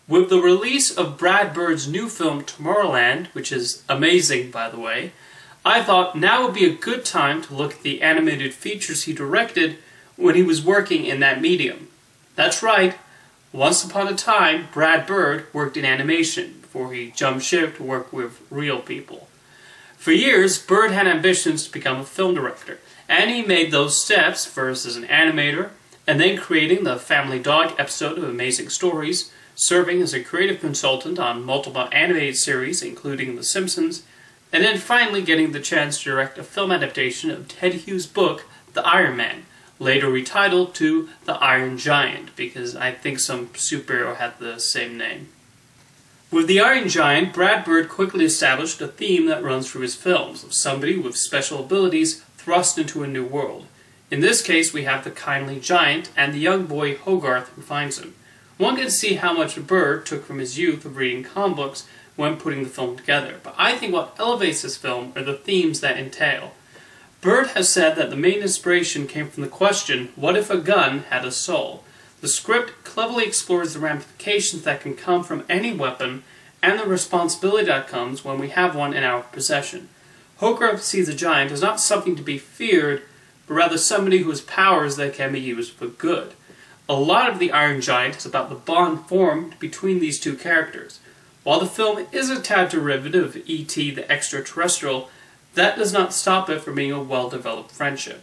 With the release of Brad Bird's new film Tomorrowland, which is amazing by the way, I thought now would be a good time to look at the animated features he directed when he was working in that medium. That's right, once upon a time Brad Bird worked in animation before he jumped ship to work with real people. For years, Bird had ambitions to become a film director, and he made those steps first as an animator, and then creating the Family Dog episode of Amazing Stories, serving as a creative consultant on multiple animated series including The Simpsons, and then finally getting the chance to direct a film adaptation of Ted Hughes' book, The Iron Man, later retitled to The Iron Giant, because I think some superhero had the same name. With The Iron Giant, Brad Bird quickly established a theme that runs through his films, of somebody with special abilities thrust into a new world. In this case, we have the kindly giant and the young boy Hogarth who finds him. One can see how much Bird took from his youth of reading comic books when putting the film together, but I think what elevates this film are the themes that entail. Bird has said that the main inspiration came from the question, what if a gun had a soul? The script cleverly explores the ramifications that can come from any weapon and the responsibility that comes when we have one in our possession. Hogarth sees the giant as not something to be feared, but rather somebody who has powers that can be used for good. A lot of The Iron Giant is about the bond formed between these two characters. While the film is a tad derivative of E.T. the Extraterrestrial, that does not stop it from being a well-developed friendship.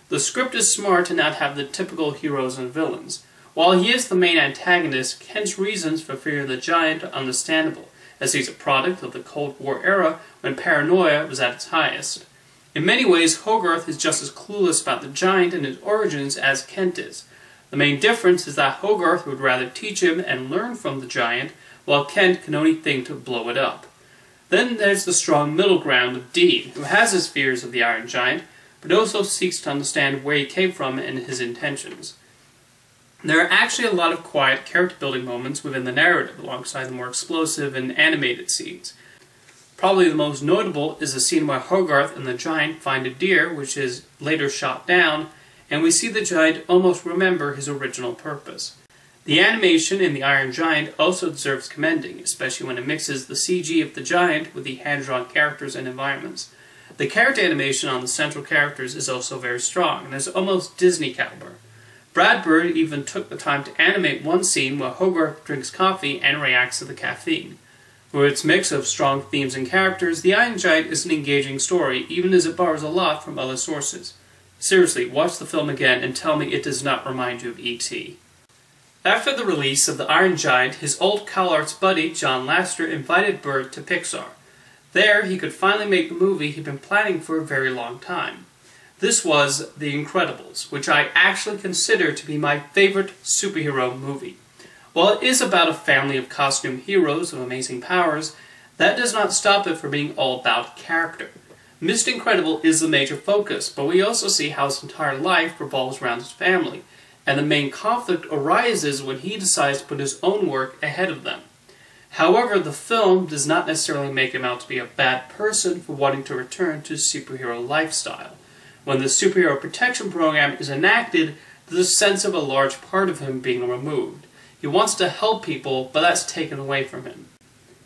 The script is smart to not have the typical heroes and villains. While he is the main antagonist, Kent's reasons for fearing the giant are understandable, as he's a product of the Cold War era when paranoia was at its highest. In many ways, Hogarth is just as clueless about the giant and his origins as Kent is. The main difference is that Hogarth would rather teach him and learn from the giant, while Kent can only think to blow it up. Then there's the strong middle ground of Dean, who has his fears of the Iron Giant, but also seeks to understand where he came from and his intentions. There are actually a lot of quiet character-building moments within the narrative, alongside the more explosive and animated scenes. Probably the most notable is the scene where Hogarth and the giant find a deer, which is later shot down, and we see the giant almost remember his original purpose. The animation in The Iron Giant also deserves commending, especially when it mixes the CG of the giant with the hand-drawn characters and environments. The character animation on the central characters is also very strong, and is almost Disney caliber. Brad Bird even took the time to animate one scene where Hogarth drinks coffee and reacts to the caffeine. With its mix of strong themes and characters, The Iron Giant is an engaging story, even as it borrows a lot from other sources. Seriously, watch the film again and tell me it does not remind you of E.T. After the release of The Iron Giant, his old CalArts buddy, John Lasseter, invited Bird to Pixar. There, he could finally make the movie he'd been planning for a very long time. This was The Incredibles, which I actually consider to be my favorite superhero movie. While it is about a family of costume heroes with amazing powers, that does not stop it from being all about character. Mr. Incredible is the major focus, but we also see how his entire life revolves around his family, and the main conflict arises when he decides to put his own work ahead of them. However, the film does not necessarily make him out to be a bad person for wanting to return to his superhero lifestyle. When the superhero protection program is enacted, there's a sense of a large part of him being removed. He wants to help people, but that's taken away from him.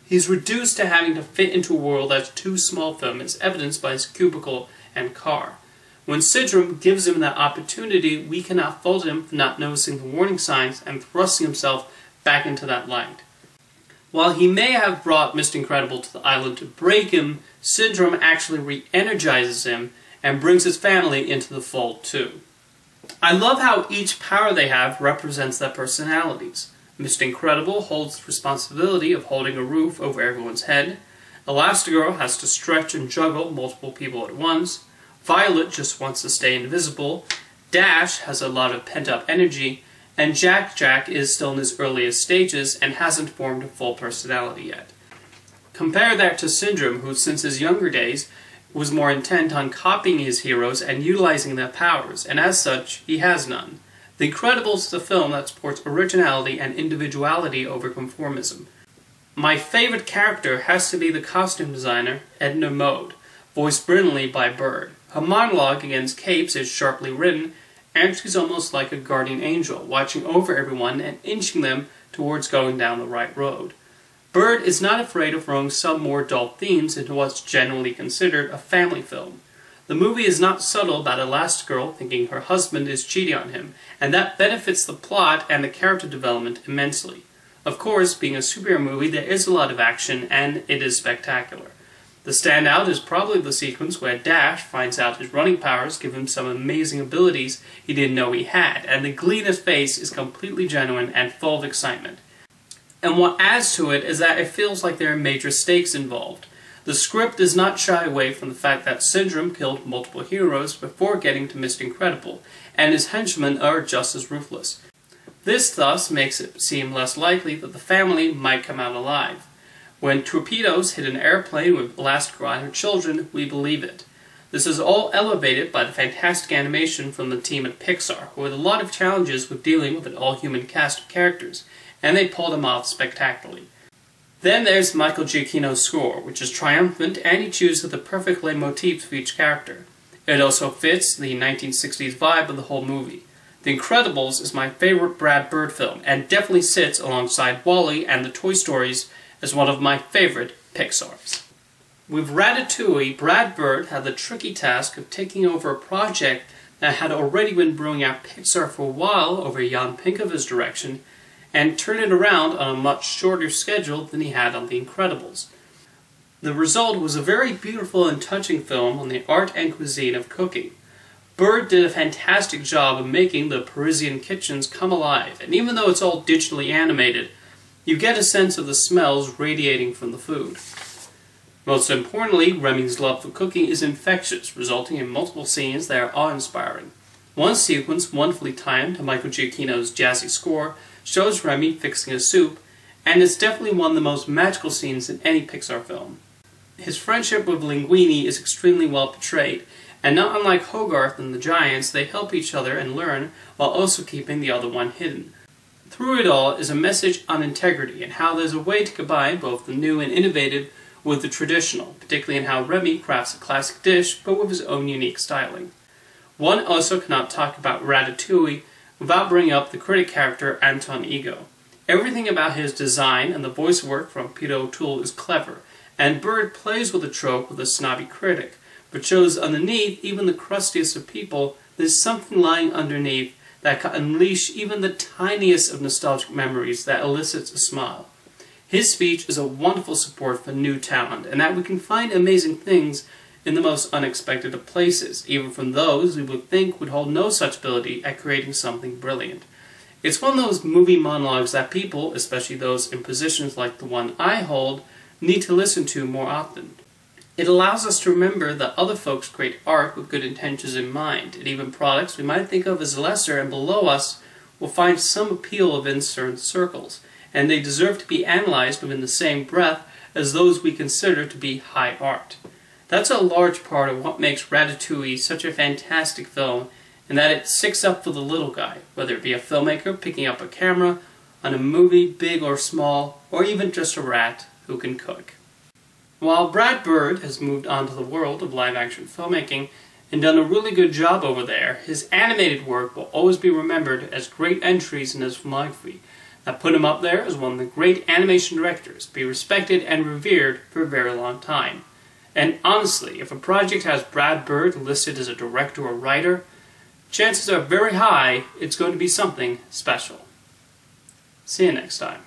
He's reduced to having to fit into a world that's too small for him, as evidenced by his cubicle and car. When Syndrome gives him that opportunity, we cannot fault him for not noticing the warning signs and thrusting himself back into that light. While he may have brought Mr. Incredible to the island to break him, Syndrome actually re-energizes him and brings his family into the fold too. I love how each power they have represents their personalities. Mr. Incredible holds the responsibility of holding a roof over everyone's head. Elastigirl has to stretch and juggle multiple people at once. Violet just wants to stay invisible. Dash has a lot of pent-up energy. And Jack is still in his earliest stages and hasn't formed a full personality yet. Compare that to Syndrome, who since his younger days was more intent on copying his heroes and utilizing their powers, and as such, he has none. The Incredibles is a film that supports originality and individuality over conformism. My favorite character has to be the costume designer, Edna Mode, voiced brilliantly by Bird. Her monologue against capes is sharply written, and she's almost like a guardian angel, watching over everyone and inching them towards going down the right road. Bird is not afraid of throwing some more adult themes into what's generally considered a family film. The movie is not subtle about Elastigirl thinking her husband is cheating on him, and that benefits the plot and the character development immensely. Of course, being a superhero movie, there is a lot of action, and it is spectacular. The standout is probably the sequence where Dash finds out his running powers give him some amazing abilities he didn't know he had, and the glee in his face is completely genuine and full of excitement. And what adds to it is that it feels like there are major stakes involved. The script does not shy away from the fact that Syndrome killed multiple heroes before getting to Mr. Incredible, and his henchmen are just as ruthless. This thus makes it seem less likely that the family might come out alive. When torpedoes hit an airplane with Elastigirl and her children, we believe it. This is all elevated by the fantastic animation from the team at Pixar, who had a lot of challenges with dealing with an all-human cast of characters, and they pulled them off spectacularly. Then there's Michael Giacchino's score, which is triumphant, and he chooses the perfect leitmotifs for each character. It also fits the 1960s vibe of the whole movie. The Incredibles is my favorite Brad Bird film, and definitely sits alongside WALL-E and the Toy Stories as one of my favorite Pixars. With Ratatouille, Brad Bird had the tricky task of taking over a project that had already been brewing at Pixar for a while over Jan Pinkova's direction, and turn it around on a much shorter schedule than he had on The Incredibles. The result was a very beautiful and touching film on the art and cuisine of cooking. Bird did a fantastic job of making the Parisian kitchens come alive, and even though it's all digitally animated, you get a sense of the smells radiating from the food. Most importantly, Remi's love for cooking is infectious, resulting in multiple scenes that are awe-inspiring. One sequence, wonderfully timed to Michael Giacchino's jazzy score, shows Remi fixing a soup, and it's definitely one of the most magical scenes in any Pixar film. His friendship with Linguini is extremely well portrayed, and not unlike Hogarth and the Giants, they help each other and learn, while also keeping the other one hidden. Through it all is a message on integrity and how there's a way to combine both the new and innovative with the traditional, particularly in how Remi crafts a classic dish but with his own unique styling. One also cannot talk about Ratatouille without bringing up the critic character Anton Ego. Everything about his design and the voice work from Peter O'Toole is clever, and Bird plays with the trope of the snobby critic, but shows underneath even the crustiest of people there's something lying underneath that can unleash even the tiniest of nostalgic memories that elicits a smile. His speech is a wonderful support for new talent, and that we can find amazing things in the most unexpected of places, even from those we would think would hold no such ability at creating something brilliant. It's one of those movie monologues that people, especially those in positions like the one I hold, need to listen to more often. It allows us to remember that other folks create art with good intentions in mind, and even products we might think of as lesser and below us will find some appeal within certain circles, and they deserve to be analyzed within the same breath as those we consider to be high art. That's a large part of what makes Ratatouille such a fantastic film, in that it sticks up for the little guy, whether it be a filmmaker picking up a camera on a movie, big or small, or even just a rat who can cook. While Brad Bird has moved on to the world of live-action filmmaking and done a really good job over there, his animated work will always be remembered as great entries in his filmography that put him up there as one of the great animation directors, be respected and revered for a very long time. And honestly, if a project has Brad Bird listed as a director or writer, chances are very high it's going to be something special. See you next time.